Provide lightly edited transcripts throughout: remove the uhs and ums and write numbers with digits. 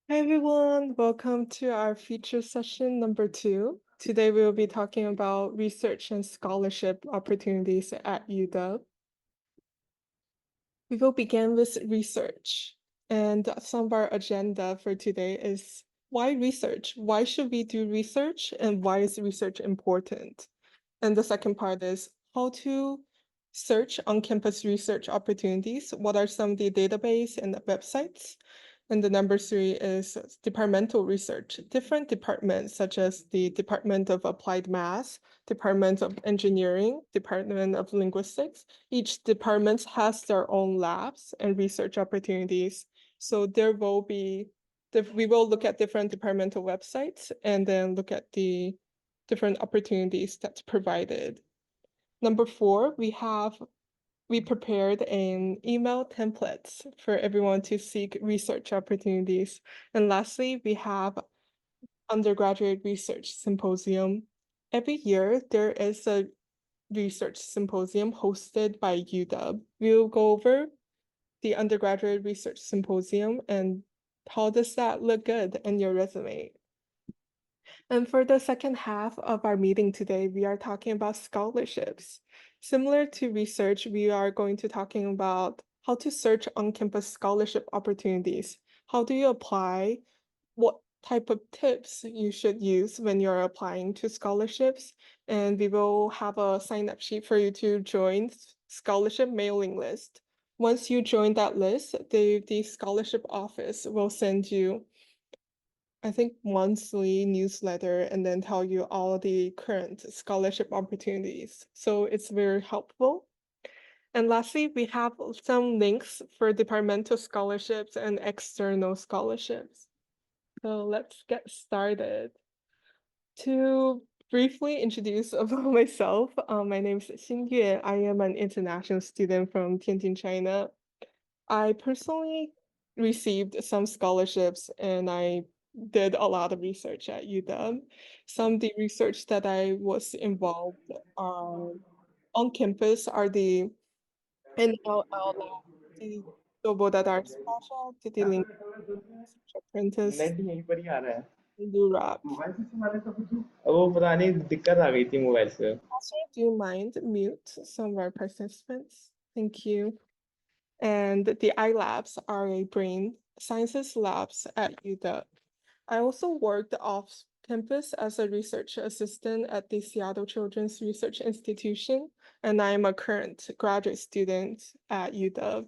Hi everyone, welcome to our feature session number 2. Today we will be talking about research and scholarship opportunities at UW. We will begin with research, and some of our agenda for today is why research? Why should we do research, and why is research important? And the second part is how to search on-campus research opportunities. What are some of the database and the websites? And the number 3 is departmental research. Different departments, such as the Department of Applied Math, Department of Engineering, Department of Linguistics. Each department has their own labs and research opportunities. So there will be, we will look at different departmental websites and then look at the different opportunities that's provided. Number 4, we prepared an email templates for everyone to seek research opportunities. And lastly, we have Undergraduate Research Symposium. Every year, there is a research symposium hosted by UW. We'll go over the Undergraduate Research Symposium and how does that look good in your resume. And for the second half of our meeting today, we are talking about scholarships. Similar to research, we are going to talking about how to search on-campus scholarship opportunities. How do you apply? What type of tips you should use when you're applying to scholarships? And we will have a sign-up sheet for you to join scholarship mailing list. Once you join that list, the scholarship office will send you, I think, monthly newsletter and then tell you all the current scholarship opportunities. So it's very helpful. And lastly, we have some links for departmental scholarships and external scholarships. So let's get started. To briefly introduce about myself, my name is Xin Yue. I am an international student from Tianjin, China. I personally received some scholarships and I did a lot of research at UW. Some of the research that I was involved on campus are the NLL lab, the Global Data Arts Project, the Linguistics Apprentice, net यहीं पर ही आ रहा है। LURAP. Mobile से संभाले सब कुछ। वो पुरानी दिक्कत आ गई थी मोबाइल से। Also, do you mind mute some of our participants? Thank you. And the iLabs are a brain sciences labs at UW. I also worked off campus as a research assistant at the Seattle Children's Research Institution, and I am a current graduate student at UW.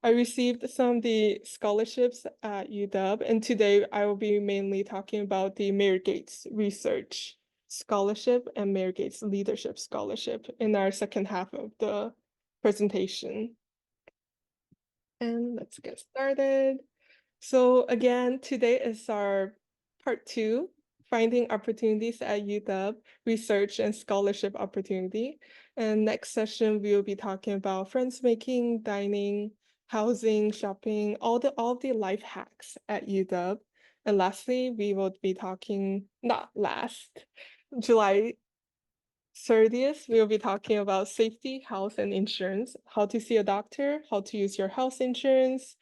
I received some of the scholarships at UW, and today I will be mainly talking about the Mayor Gates Research Scholarship and Mayor Gates Leadership Scholarship in our second half of the presentation. And let's get started. So again, today is our part 2, finding opportunities at UW, research and scholarship opportunity. And next session, we will be talking about friends making, dining, housing, shopping, all of the life hacks at UW. And lastly, we will be talking, not last, July 30th, we will be talking about safety, health, and insurance, how to see a doctor, how to use your health insurance.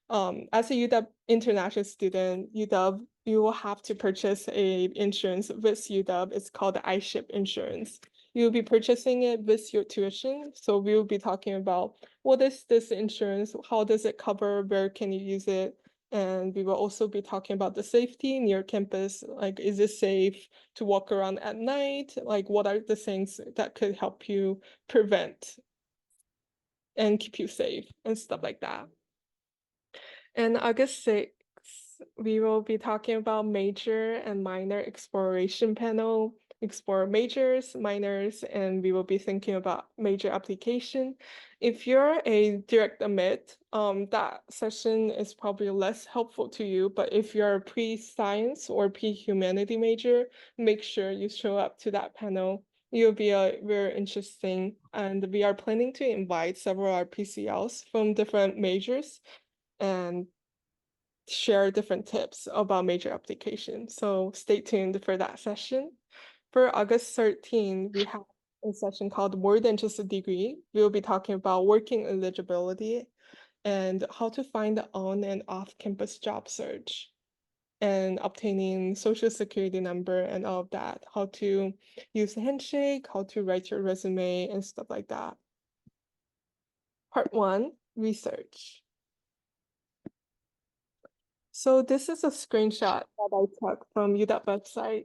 As a UW international student, UW, you will have to purchase a insurance with UW. It's called the iShip insurance. You'll be purchasing it with your tuition. So we will be talking about what is this insurance, how does it cover, where can you use it? And we will also be talking about the safety near campus. Like, is it safe to walk around at night? Like, what are the things that could help you prevent and keep you safe and stuff like that. And August 6th, we will be talking about major and minor exploration panel, explore majors, minors, and we will be thinking about major application. If you're a direct admit, that session is probably less helpful to you, but if you're a pre-science or pre-humanity major, make sure you show up to that panel. It'll be very interesting, and we are planning to invite several RPCLs from different majors and share different tips about major application. So stay tuned for that session. For August 13, we have a session called More Than Just a Degree. We'll be talking about working eligibility and how to find the on and off campus job search. and obtaining social security number and all of that, how to use handshake, how to write your resume and stuff like that. Part 1, research. So this is a screenshot that I took from UW website.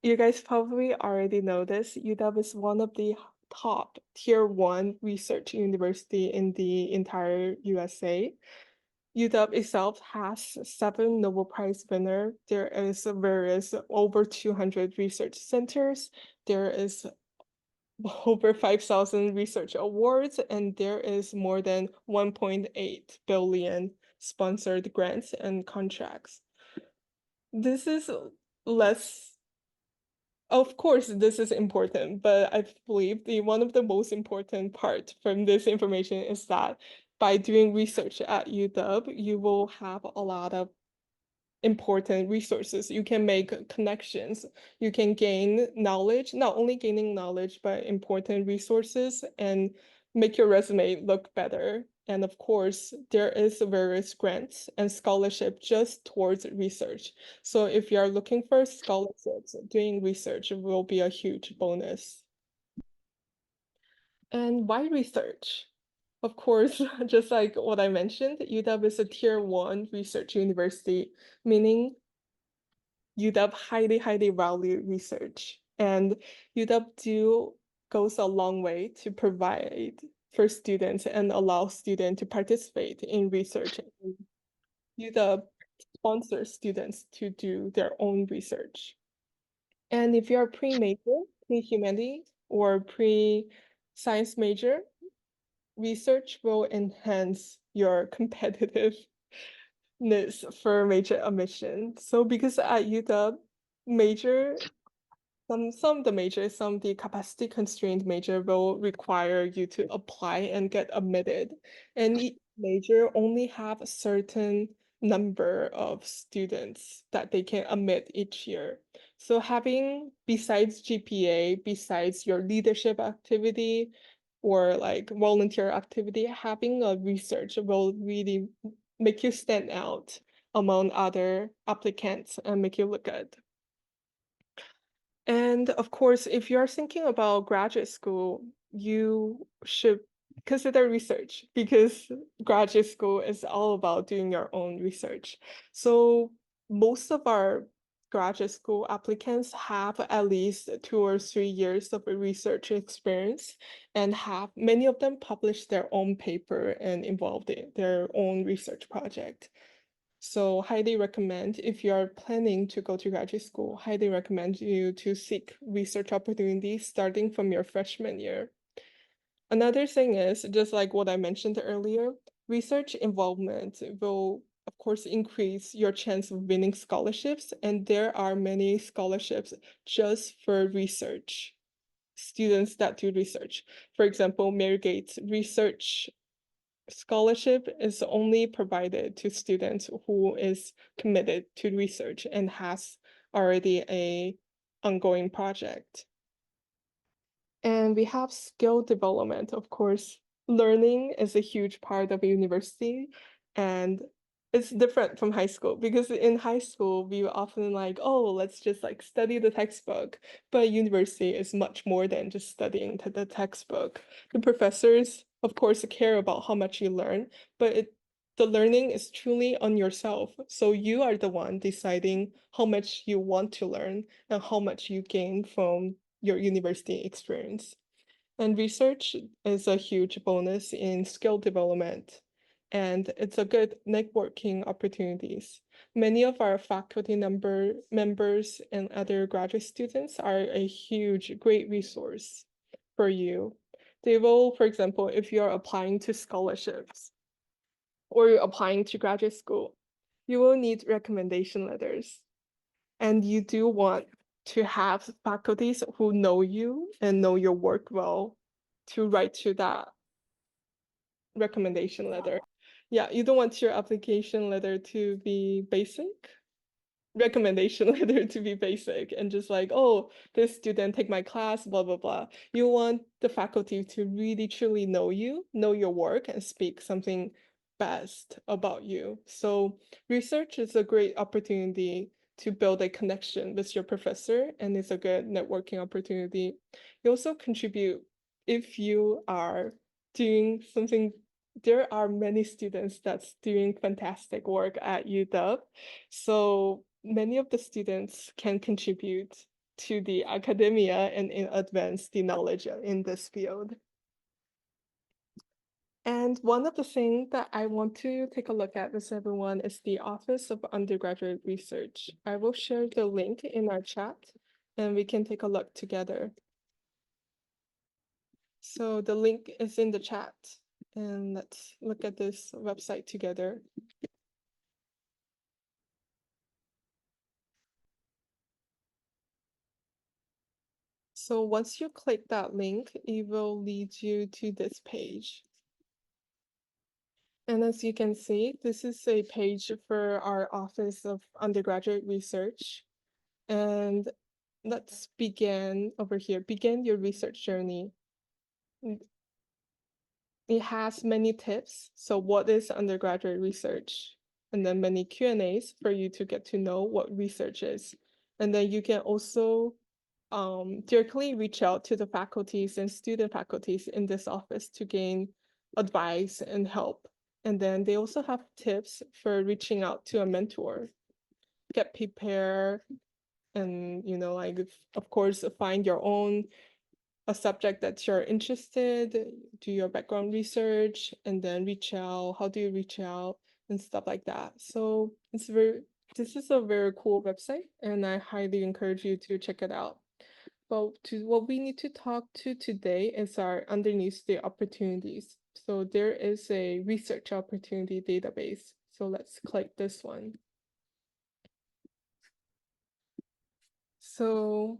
You guys probably already know this. UW is one of the top tier 1 research university in the entire USA. UW itself has 7 Nobel Prize winner. There is over 200 research centers. There is over 5,000 research awards, and there is more than 1.8 billion sponsored grants and contracts. This is less, of course, this is important, but I believe one of the most important part from this information is that by doing research at UW, you will have a lot of important resources. You can make connections. You can gain knowledge, not only gaining knowledge, but important resources and make your resume look better. And of course, there is various grants and scholarship just towards research. So if you are looking for scholarships, doing research will be a huge bonus. And why research? Of course, just like what I mentioned, UW is a tier 1 research university, meaning UW highly value research, and UW goes a long way to provide for students and allow students to participate in research. UW sponsors students to do their own research. And if you're pre-major, pre-humanity, or pre-science major, research will enhance your competitiveness for major admission. So because at UW, major some of the majors, some of the capacity constrained major will require you to apply and get admitted. And each major only have a certain number of students that they can admit each year. So having, besides GPA, besides your leadership activity or like volunteer activity, having a research will really make you stand out among other applicants and make you look good. And of course, if you're thinking about graduate school, you should consider research because graduate school is all about doing your own research. So most of our graduate school applicants have at least 2 or 3 years of research experience and have many of them published their own paper and involved in their own research project. So highly recommend, if you are planning to go to graduate school, highly recommend you to seek research opportunities starting from your freshman year. Another thing is, just like what I mentioned earlier, research involvement will, of course, increase your chance of winning scholarships, and there are many scholarships just for research, students that do research. For example, Mary Gates Research Scholarship is only provided to students who is committed to research and has already a ongoing project. And we have skill development, of course. Learning is a huge part of a university, and it's different from high school because in high school we were often like, oh, let's just like study the textbook. But university is much more than just studying the textbook. The professors, of course, care about how much you learn, but the learning is truly on yourself. So you are the one deciding how much you want to learn and how much you gain from your university experience. And research is a huge bonus in skill development, and it's a good networking opportunities. Many of our faculty members and other graduate students are a huge, great resource for you. They will, for example, if you're applying to scholarships or you're applying to graduate school, you will need recommendation letters. And you do want to have faculties who know you and know your work well to write to that recommendation letter. Yeah, you don't want your application letter to be basic, recommendation letter to be basic and just like, oh, this student take my class, blah, blah, blah. You want the faculty to really truly know you, know your work, and speak something best about you. So research is a great opportunity to build a connection with your professor, and it's a good networking opportunity. You also contribute if you are doing something. There are many students that's doing fantastic work at UW. So many of the students can contribute to the academia and advance the knowledge in this field. And one of the things that I want to take a look at with everyone is the Office of Undergraduate Research. I will share the link in our chat and we can take a look together. So the link is in the chat and let's look at this website together. So once you click that link, it will lead you to this page. And as you can see, this is a page for our Office of Undergraduate Research. And let's begin over here. Begin your research journey. It has many tips. So what is undergraduate research? And then many Q&As for you to get to know what research is. And then you can also directly reach out to the faculties and student faculties in this office to gain advice and help. And then they also have tips for reaching out to a mentor, get prepared, and like of course find your own a subject that you're interested, do your background research, and then reach out. How do you reach out and stuff like that? So this is a very cool website, and I highly encourage you to check it out. But what we need to talk to today is our underneath the opportunities. So there is a research opportunity database. So let's click this one. So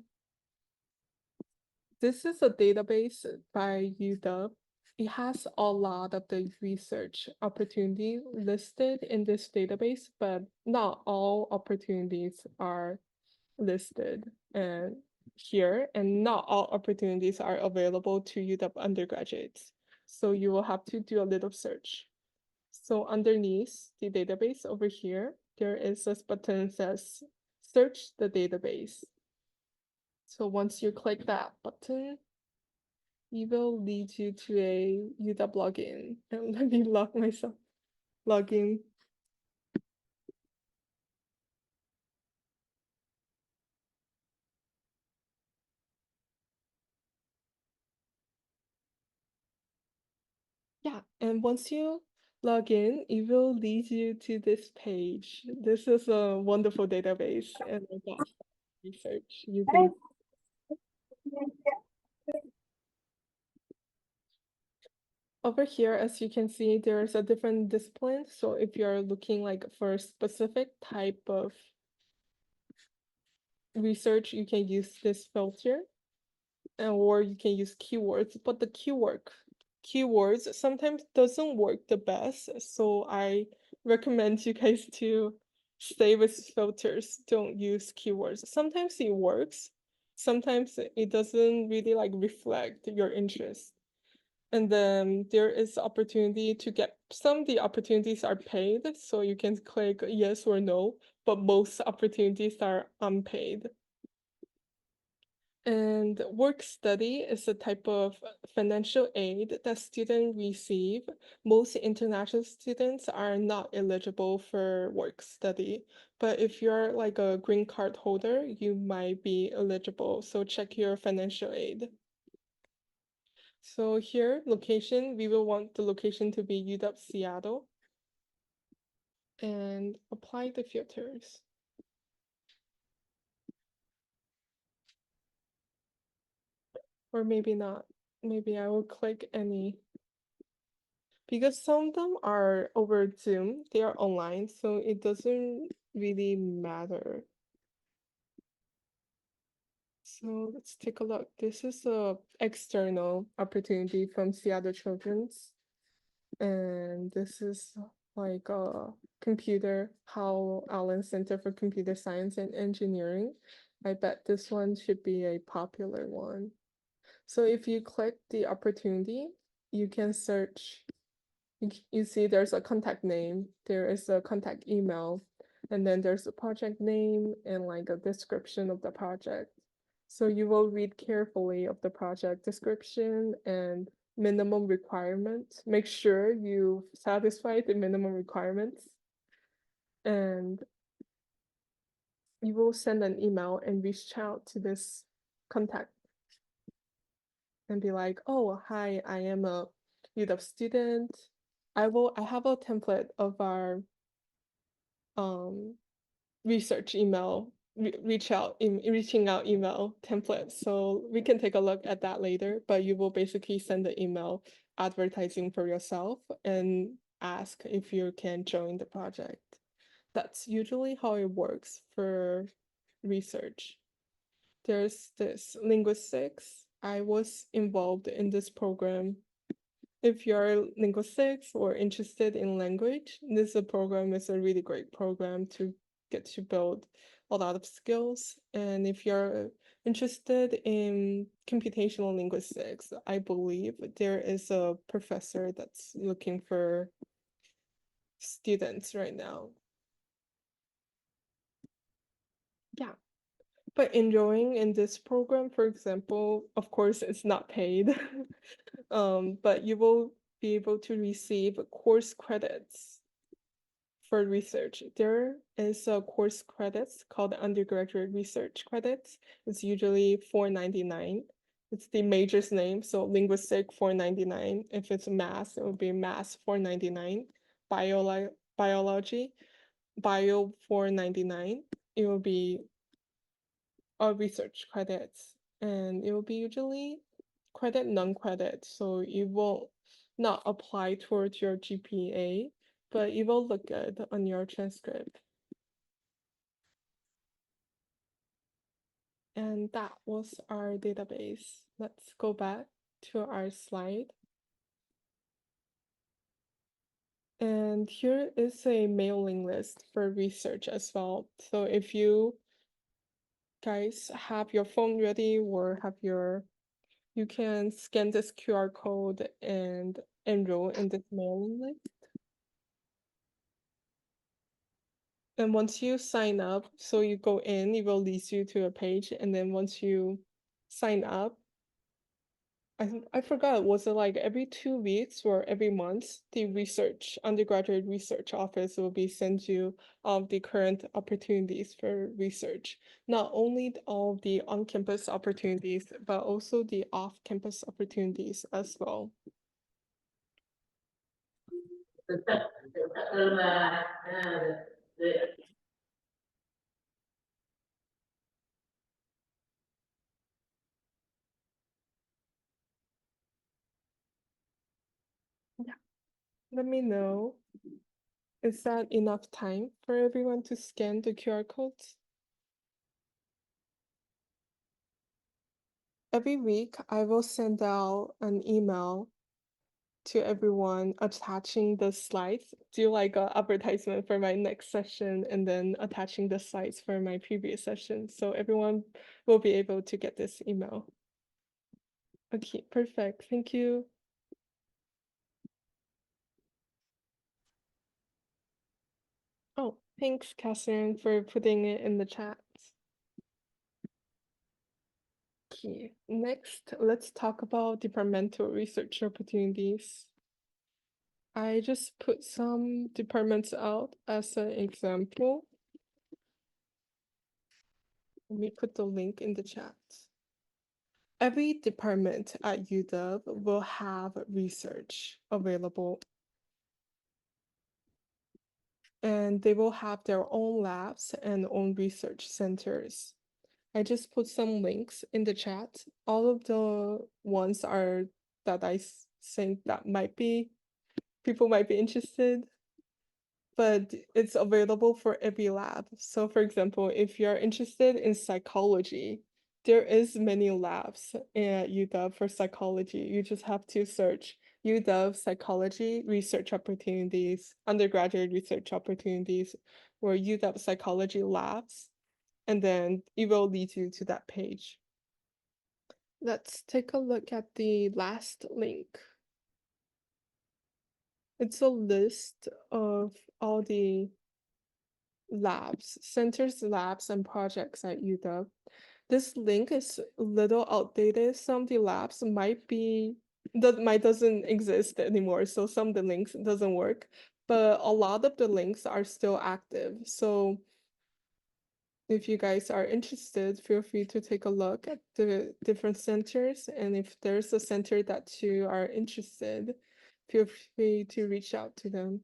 this is a database by UW. It has a lot of the research opportunity listed in this database, but not all opportunities are listed and here, and not all opportunities are available to UW undergraduates. So you will have to do a little search. So underneath the database over here, there is this button that says search the database. So once you click that button, it will lead you to a UW login. And let me log myself. Login. Yeah, and once you log in, it will lead you to this page. This is a wonderful database, and I got research using. Over here, as you can see, there's a different discipline. So if you're looking like for a specific type of research, you can use this filter, or you can use keywords. But the keywords sometimes doesn't work the best. So I recommend you guys to stay with filters. Don't use keywords. Sometimes it works. Sometimes it doesn't really like reflect your interest. And then there is opportunity to get some of the opportunities are paid, so you can click yes or no, but most opportunities are unpaid. And work study is a type of financial aid that students receive. Most international students are not eligible for work study, but if you're like a green card holder, you might be eligible. So check your financial aid. So here, location, we will want the location to be UW Seattle. And apply the filters. Or maybe not. Maybe I will click any. Because some of them are over Zoom, they are online, so it doesn't really matter. So let's take a look. This is a external opportunity from Seattle Children's. And this is like a Hal Allen Center for Computer Science and Engineering. I bet this one should be a popular one. So if you click the opportunity, you can search You see there's a contact name, there is a contact email, and then there's a project name and like a description of the project. So you will read carefully of the project description and minimum requirements. Make sure you satisfy the minimum requirements. And you will send an email and reach out to this contact and be like, oh, hi, I am a UW student. I have a template of our um research email reaching out email template, so we can take a look at that later, but you will basically send the email advertising for yourself and ask if you can join the project. That's usually how it works for research. There's this linguistics. I was involved in this program. If you're linguistics or interested in language, this program is a really great program to get to build a lot of skills. And if you're interested in computational linguistics, I believe there is a professor that's looking for students right now. Yeah. But enjoying in this program, for example, of course, it's not paid, but you will be able to receive course credits for research. There is a course credits called undergraduate research credits. It's usually $4.99. It's the major's name, so linguistic $4.99. If it's math, it would be math $4.99. Biology, bio $4.99. It will be research credits, and it will be usually credit non-credit, so it will not apply towards your GPA, but it will look good on your transcript. And that was our database. Let's go back to our slide. And here is a mailing list for research as well. So if you guys have your phone ready or you can scan this QR code and enroll in this mailing list. And once you sign up, so you go in, it will lead you to a page, and then once you sign up, I forgot, was it like every 2 weeks or every month, the undergraduate research office will be send you the current opportunities for research. Not only all the on-campus opportunities, but also the off-campus opportunities as well. Yeah, let me know. Is that enough time for everyone to scan the QR codes? Every week, I will send out an email to everyone attaching the slides, do like a advertisement for my next session and then attaching the slides for my previous session. So everyone will be able to get this email. Okay, perfect. Thank you. Oh, thanks, Catherine, for putting it in the chat. Okay, next, let's talk about departmental research opportunities. I just put some departments out as an example. Let me put the link in the chat. Every department at UW will have research available, and they will have their own labs and own research centers. I just put some links in the chat. All of the ones are that I think that people might be interested, but it's available for every lab. So for example, if you're interested in psychology, there is many labs at UW for psychology. You just have to search UW psychology research opportunities, undergraduate research opportunities, or UW psychology labs, and then it will lead you to that page. Let's take a look at the last link. It's a list of all the labs, centers, labs, and projects at UW. This link is a little outdated. Some of the labs might be that might doesn't exist anymore, so some of the links doesn't work, but a lot of the links are still active. So if you guys are interested, feel free to take a look at the different centers, and if there's a center that you are interested, feel free to reach out to them.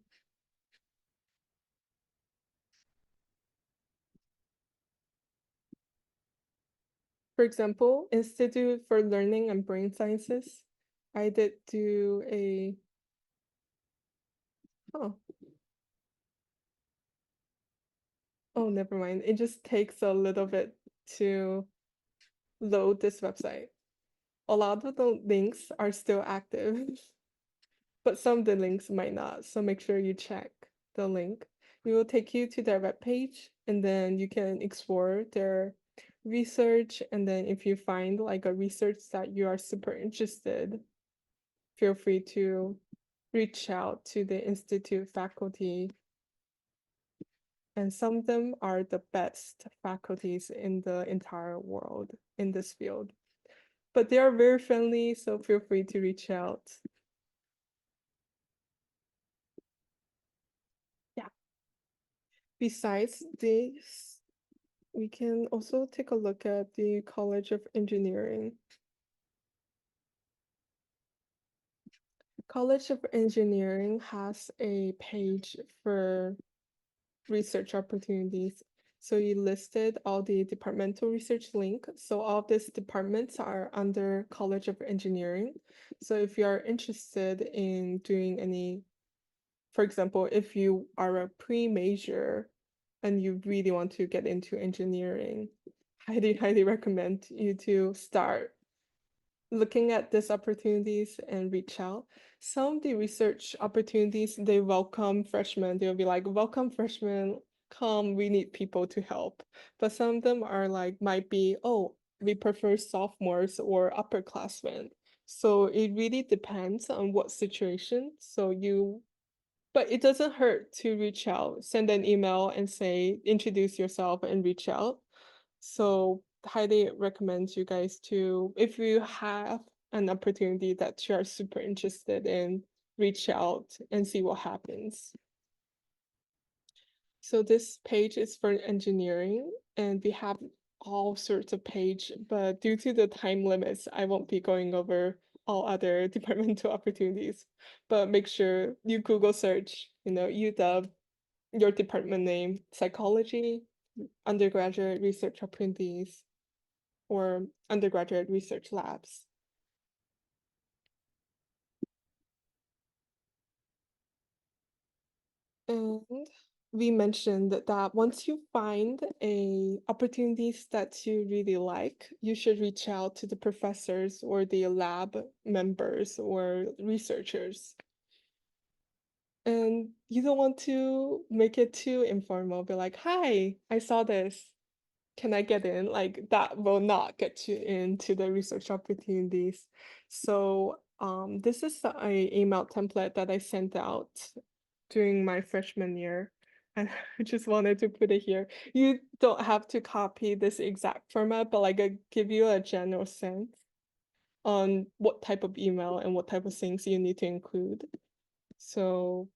For example, Institute for Learning and Brain Sciences, I did do a, oh, oh, never mind. It just takes a little bit to load this website. A lot of the links are still active, but some of the links might not. So make sure you check the link. It will take you to their webpage, and then you can explore their research. And then if you find like a research that you are super interested, feel free to reach out to the institute faculty. And some of them are the best faculties in the entire world in this field. But they are very friendly, so feel free to reach out. Yeah. Besides this, we can also take a look at the College of Engineering. College of Engineering has a page for research opportunities. So you listed all the departmental research link. So all of these departments are under College of Engineering. So if you are interested in doing any, for example, if you are a pre-major and you really want to get into engineering, highly recommend you to start looking at these opportunities and reach out. Some of the research opportunities, they welcome freshmen. They'll be like, welcome freshmen, come, we need people to help. But some of them are like, might be, oh, we prefer sophomores or upperclassmen. So it really depends on what situation. But it doesn't hurt to reach out, send an email and say, introduce yourself and reach out. So highly recommend you guys to, if you have an opportunity that you are super interested in, reach out and see what happens. So this page is for engineering, and we have all sorts of page, but due to the time limits, I won't be going over all other departmental opportunities. But make sure you Google search, UW, your department name, psychology, undergraduate research opportunities, or undergraduate research labs. And we mentioned that once you find opportunities that you really like, you should reach out to the professors or the lab members or researchers. And you don't want to make it too informal. Be like, hi, I saw this. Can I get in? Like that will not get you into the research opportunities. So this is a email template that I sent out during my freshman year. And I just wanted to put it here. You don't have to copy this exact format, but like I give you a general sense on what type of email and what type of things you need to include. So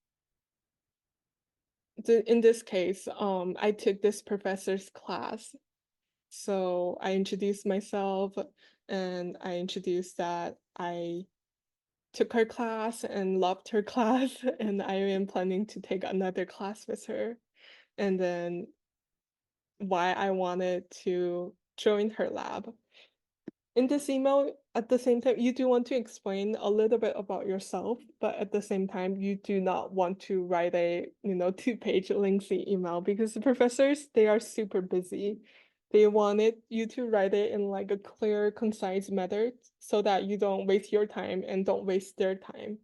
in this case, I took this professor's class. So I introduced myself and I introduced that I took her class and loved her class, and I am planning to take another class with her. And then why I wanted to join her lab. In this email, at the same time, you do want to explain a little bit about yourself, but at the same time, you do not want to write a, 2-page lengthy email because the professors, they are super busy. They wanted you to write it in like a clear, concise method so that you don't waste your time and don't waste their time.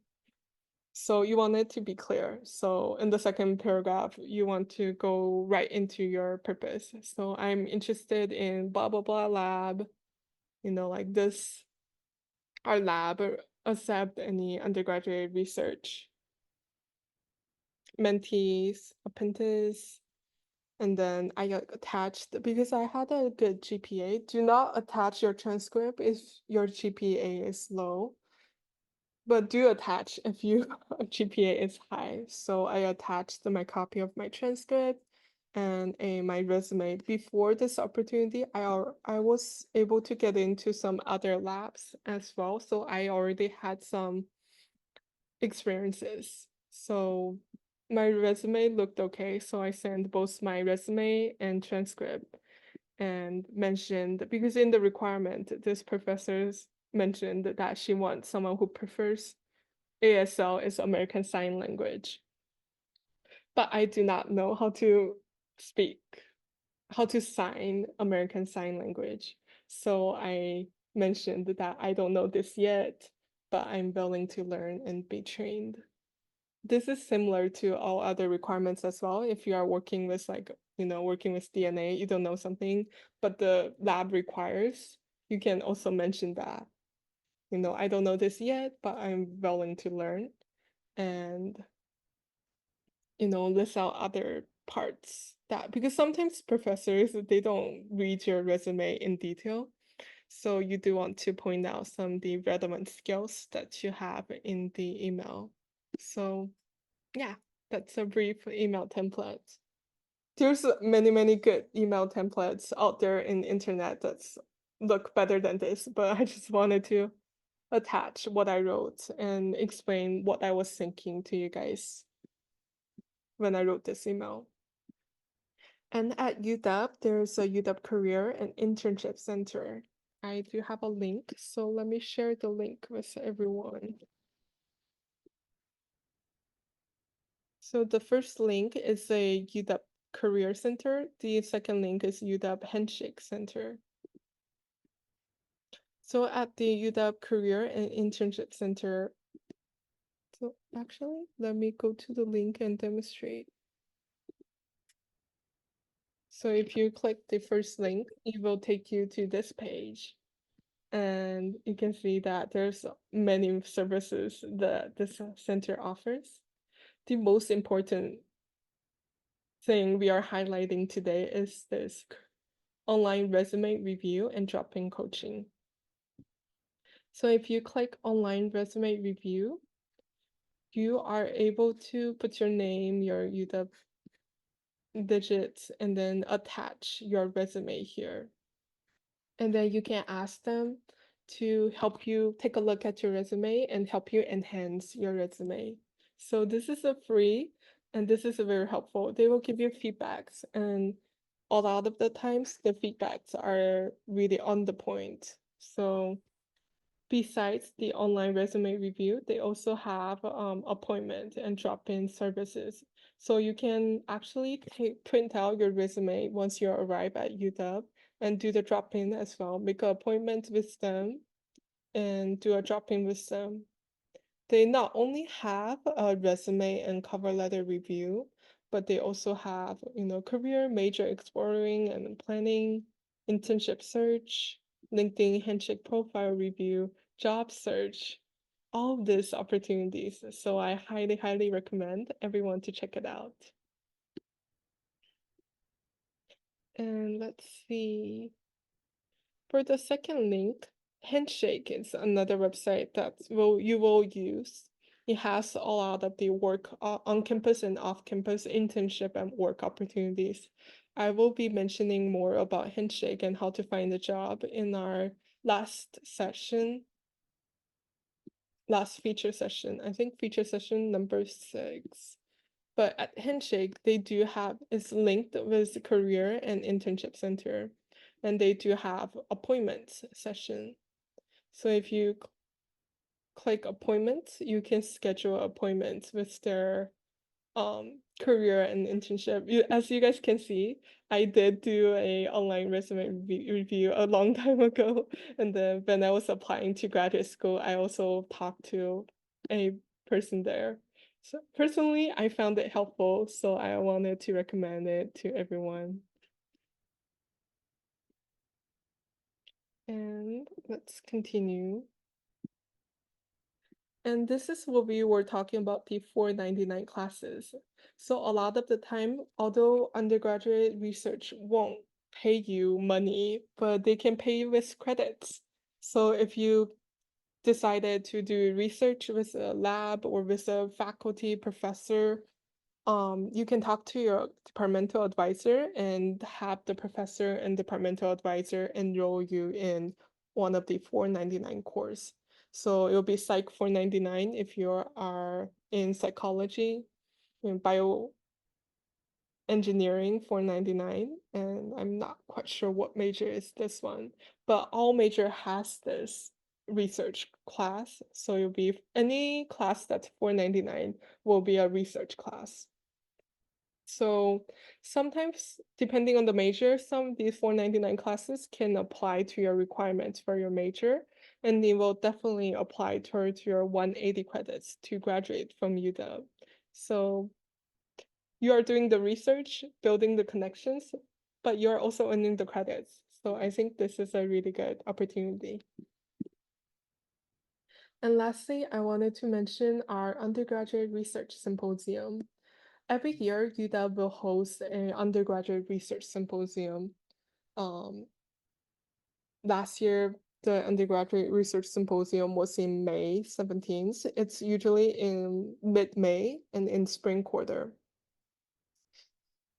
So you want it to be clear. So in the second paragraph, you want to go right into your purpose. So I'm interested in blah, blah, blah lab, like this, our lab accept any undergraduate research. mentees, apprentice, and then I got attached because I had a good GPA. Do not attach your transcript if your GPA is low, but do attach if your GPA is high. So I attached my copy of my transcript and my resume. Before this opportunity, I was able to get into some other labs as well. So I already had some experiences. So my resume looked okay. So I sent both my resume and transcript and mentioned because in the requirement, this professor mentioned that she wants someone who prefers ASL is American Sign Language. But I do not know how to speak, how to sign American Sign Language. So I mentioned that I don't know this yet, but I'm willing to learn and be trained. This is similar to all other requirements as well. If you are working with working with DNA, you don't know something, but the lab requires, you can also mention that, I don't know this yet, but I'm willing to learn and, list out other parts that, because sometimes professors, they don't read your resume in detail. So you do want to point out some of the relevant skills that you have in the email. So yeah, that's a brief email template. There's many, many good email templates out there in the internet that's look better than this, but I just wanted to attach what I wrote and explain what I was thinking to you guys when I wrote this email. And at UW, there's a UW Career and Internship Center. I do have a link, so let me share the link with everyone. So the first link is a UW Career Center. The second link is UW Handshake Center. So at the UW Career and Internship Center, so actually, let me go to the link and demonstrate. So if you click the first link, it will take you to this page. And you can see that there's many services that this center offers. The most important thing we are highlighting today is this online resume review and drop-in coaching. So if you click online resume review, you are able to put your name, your UW digits, and then attach your resume here. And then you can ask them to help you take a look at your resume and help you enhance your resume. So this is a free and this is a very helpful. They will give you feedbacks, and a lot of the times the feedbacks are really on the point. So besides the online resume review, they also have appointment and drop-in services. So you can actually print out your resume once you arrive at UW and do the drop-in as well. Make an appointment with them and do a drop-in with them. They not only have a resume and cover letter review, but they also have, career major exploring and planning, internship search, LinkedIn handshake profile review, job search, all of these opportunities. So I highly, highly recommend everyone to check it out. And let's see. For the second link, Handshake is another website that you will use. It has a lot of the work on campus and off campus internship and work opportunities. I will be mentioning more about Handshake and how to find a job in our last feature session. I think feature session number 6. But at Handshake, they do have, it's linked with Career and Internship Center, and they do have appointments session. So if you click appointments, you can schedule appointments with their career and internship. As you guys can see, I did do a online resume review a long time ago, and then when I was applying to graduate school, I also talked to a person there. So personally, I found it helpful, so I wanted to recommend it to everyone. And let's continue. And this is what we were talking about the 499 classes. So a lot of the time, although undergraduate research won't pay you money, but they can pay you with credits. So if you decided to do research with a lab or with a faculty professor, you can talk to your departmental advisor and have the professor and departmental advisor enroll you in one of the 499 course. So it'll be Psych 499 if you are in psychology, in bioengineering 499, and I'm not quite sure what major is this one, but all major has this research class. So it'll be any class that's 499 will be a research class. So sometimes, depending on the major, some of these 499 classes can apply to your requirements for your major, and they will definitely apply towards your 180 credits to graduate from UW. So you are doing the research, building the connections, but you're also earning the credits. So I think this is a really good opportunity. And lastly, I wanted to mention our undergraduate research symposium. Every year, UW will host an undergraduate research symposium. Um, Last year, the undergraduate research symposium was in May 17th. It's usually in mid-May and in spring quarter.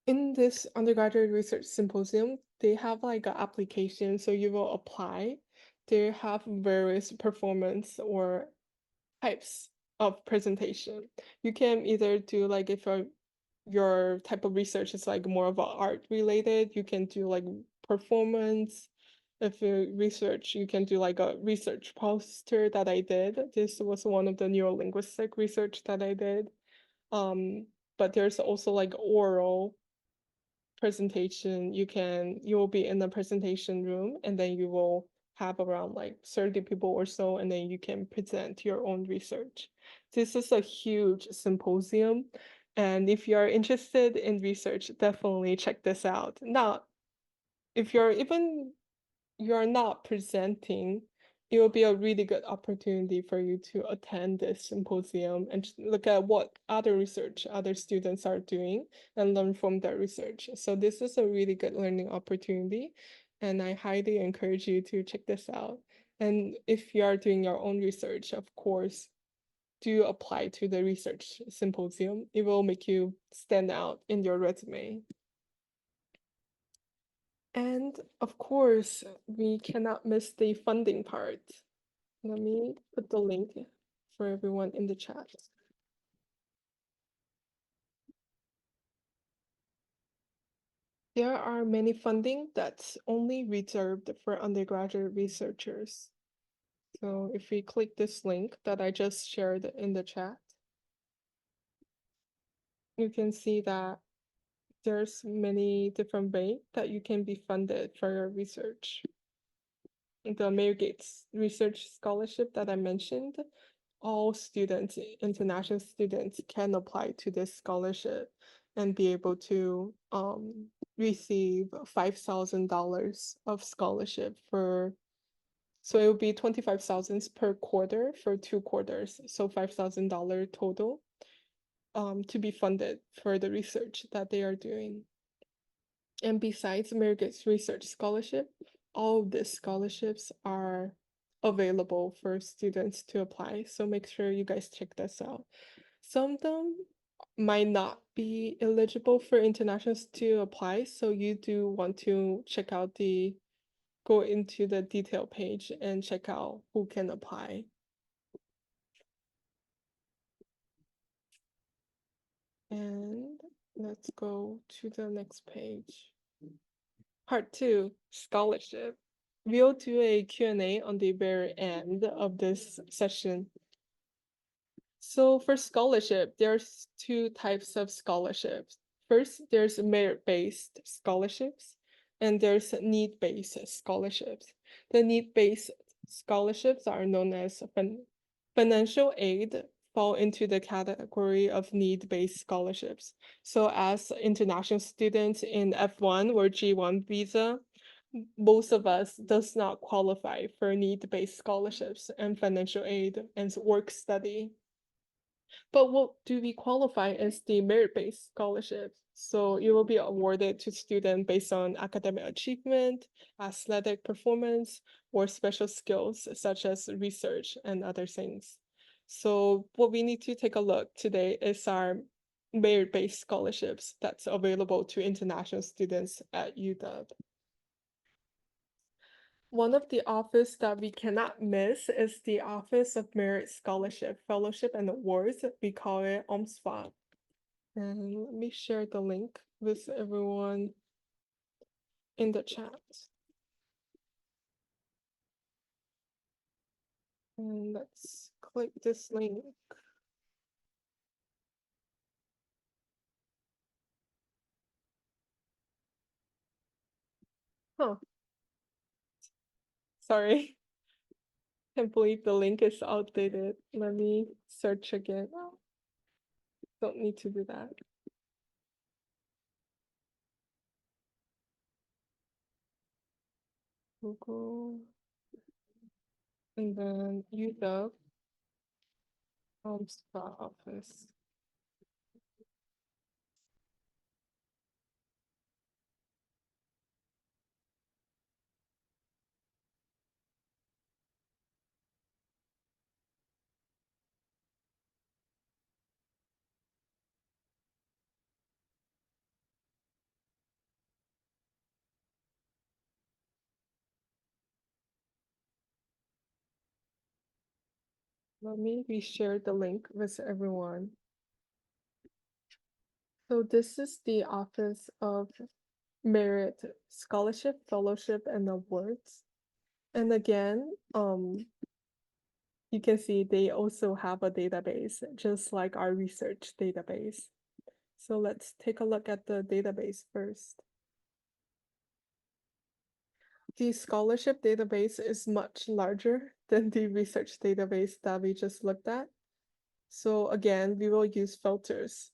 In this undergraduate research symposium, they have like an application, so you will apply. They have various performance or types of presentation. You can either do like if your type of research is like more of a art related, you can do like performance. If you research, you can do like a research poster that I did. This was one of the neurolinguistic research that I did. But there's also like oral presentation. You will be in the presentation room and then you will have around like 30 people or so, and then you can present your own research. This is a huge symposium. And if you're interested in research, definitely check this out. Now, if you're not presenting, it will be a really good opportunity for you to attend this symposium and look at what other research other students are doing and learn from their research. So this is a really good learning opportunity, and I highly encourage you to check this out. And if you are doing your own research, of course, do apply to the research symposium. It will make you stand out in your resume. And of course, we cannot miss the funding part. Let me put the link for everyone in the chat. There are many funding that's only reserved for undergraduate researchers. So if we click this link that I just shared in the chat, you can see that there's many different ways that you can be funded for your research. The Mayor Gates Research Scholarship that I mentioned, all students, international students, can apply to this scholarship and be able to receive $5,000 of scholarship for, so it will be 25,000 per quarter for 2 quarters, so $5,000 total to be funded for the research that they are doing. And besides America's Research Scholarship, all of these scholarships are available for students to apply. So make sure you guys check this out. Some of them might not be eligible for internationals to apply. So you do want to go into the detail page and check out who can apply. And let's go to the next page. Part 2, scholarship. We'll do a Q&A on the very end of this session. So for scholarship, there's 2 types of scholarships. First, there's merit-based scholarships, and there's need-based scholarships. The need-based scholarships are known as financial aid, fall into the category of need-based scholarships. So as international students in F1 or G1 visa, most of us does not qualify for need-based scholarships and financial aid and work study. But what do we qualify as the merit-based scholarship? So it will be awarded to students based on academic achievement, athletic performance, or special skills such as research and other things. So what we need to take a look today is our merit-based scholarships that's available to international students at UW. One of the office that we cannot miss is the Office of Merit Scholarship, Fellowship, and Awards. We call it OMSFA. And let me share the link with everyone in the chat. And let's click this link. Huh. Sorry. Can't believe the link is outdated. Let me search again. Don't need to do that. Google. And then UW OMSFA office. Let me reshare the link with everyone. So this is the Office of Merit Scholarship, Fellowship, and Awards. And again, you can see they also have a database, just like our research database. So let's take a look at the database first. The scholarship database is much larger than the research database that we just looked at. So again, we will use filters.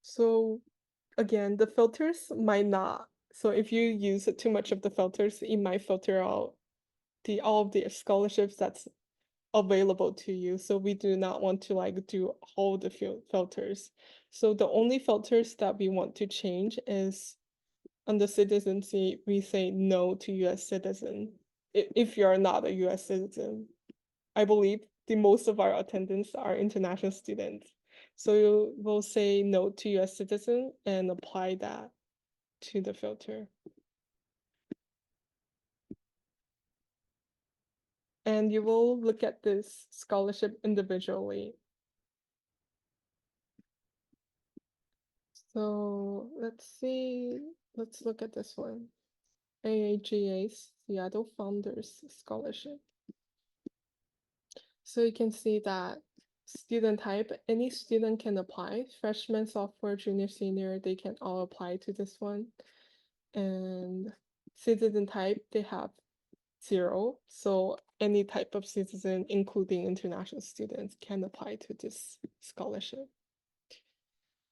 So again, the filters might not. So if you use too much of the filters, it might filter out all of the scholarships that's available to you. So we do not want to like do all the filters. So the only filters that we want to change is on the citizenship, we say no to US citizen if you're not a US citizen. I believe the most of our attendants are international students. So we'll say no to US citizen and apply that to the filter. And you will look at this scholarship individually. So let's see, let's look at this one. AAGA's Seattle Founders Scholarship. So you can see that student type, any student can apply. Freshman, sophomore, junior, senior, they can all apply to this one. And citizen type, they have 0. So any type of citizen, including international students, can apply to this scholarship.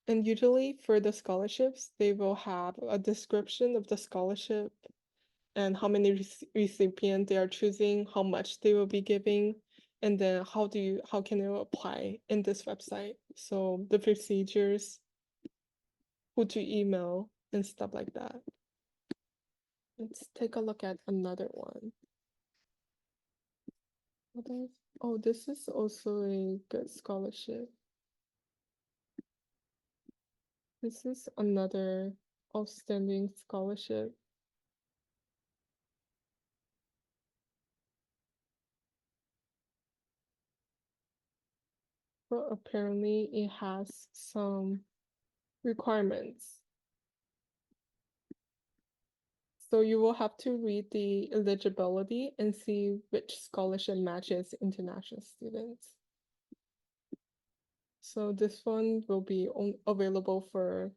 And usually for the scholarships, they will have a description of the scholarship and how many recipients they are choosing, how much they will be giving, and then how can you apply in this website. So the procedures, who to email, and stuff like that. Let's take a look at another one. Oh, this is also a good scholarship. This is another outstanding scholarship. But apparently it has some requirements. So you will have to read the eligibility and see which scholarship matches international students. So this one will be available for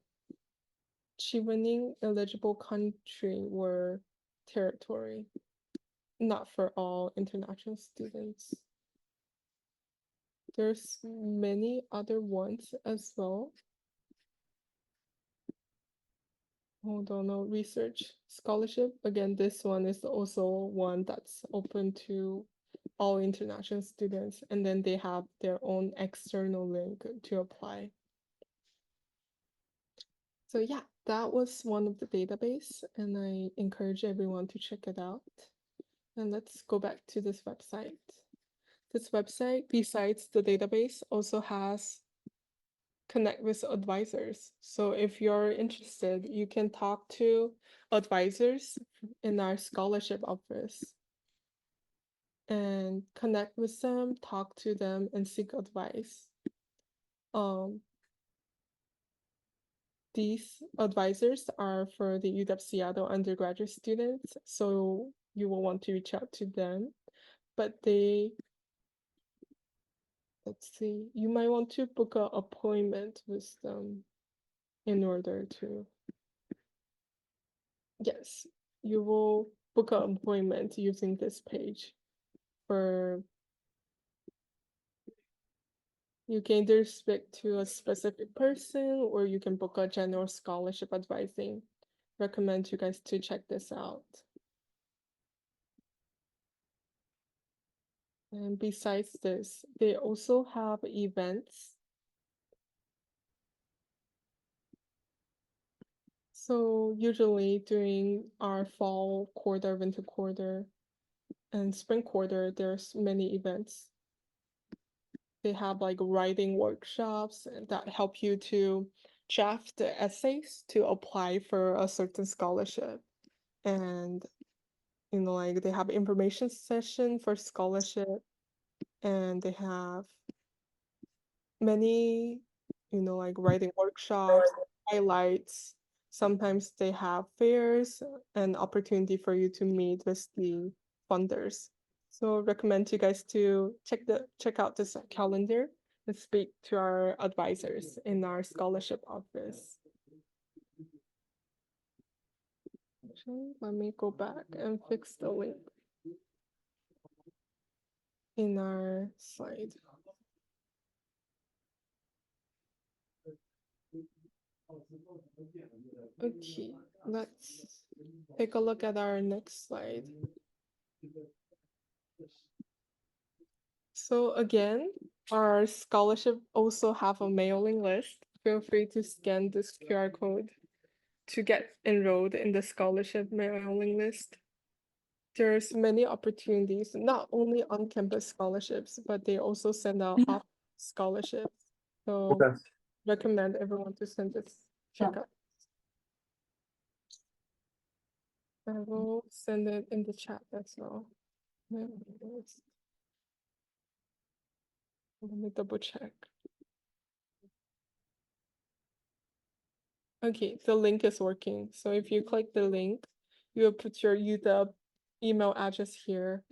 Chevening eligible country or territory, not for all international students. There's many other ones as well. hold on, no, research scholarship. Again, this one is also one that's open to all international students, and then they have their own external link to apply. So yeah, that was one of the database, and I encourage everyone to check it out. And let's go back to this website. This website, besides the database, also has connect with advisors. So if you're interested, you can talk to advisors in our scholarship office and connect with them, talk to them, and seek advice. These advisors are for the UW Seattle undergraduate students, so you will want to reach out to them. But let's see, you might want to book an appointment with them in order to, yes, you will book an appointment using this page. You can either speak to a specific person or you can book a general scholarship advising. Recommend you guys to check this out. And besides this, they also have events. So usually during our fall quarter, winter quarter, and spring quarter, there's many events. They have like writing workshops that help you to draft the essays to apply for a certain scholarship. And like they have information session for scholarship, and they have many, like writing workshops, highlights. Sometimes they have fairs and opportunity for you to meet with the funders. So recommend you guys to check out this calendar and speak to our advisors in our scholarship office. Actually, let me go back and fix the link in our slide. Okay, let's take a look at our next slide. So again, our scholarship also have a mailing list. Feel free to scan this QR code to get enrolled in the scholarship mailing list. There's many opportunities, not only on-campus scholarships, but they also send out off scholarships. So recommend everyone to send this, check out. I will send it in the chat as well. Let me double check. Okay, the link is working. So if you click the link, you will put your UW email address here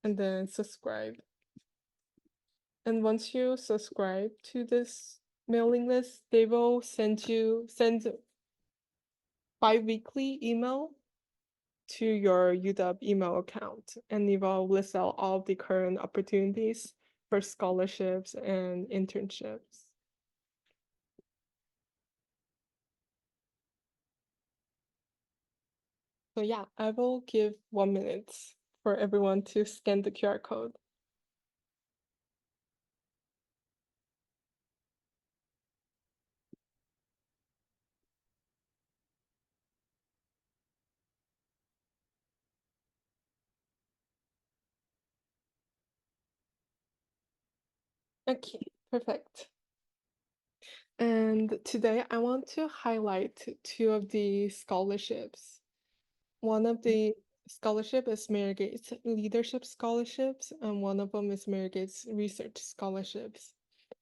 and then subscribe. And once you subscribe to this mailing list, they will send bi-weekly email to your UW email account, and it will list out all the current opportunities for scholarships and internships. So yeah, I will give 1 minute for everyone to scan the QR code. Okay, perfect. And today I want to highlight two of the scholarships. One of the scholarship is Mary Gates Leadership Scholarships, and one of them is Mary Gates Research Scholarships.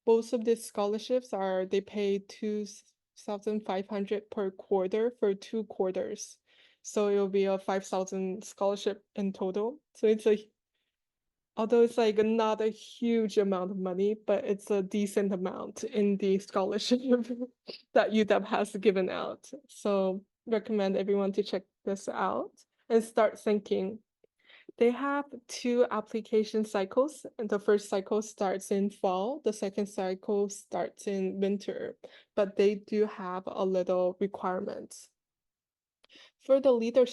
Both of these scholarships they pay 2,500 per quarter for 2 quarters. So it'll be a 5,000 scholarship in total. So although it's like not a huge amount of money, but it's a decent amount in the scholarship that UW has given out. So recommend everyone to check this out and start thinking. They have two application cycles, and the first cycle starts in fall, the second cycle starts in winter, but they do have a little requirements. For the leadership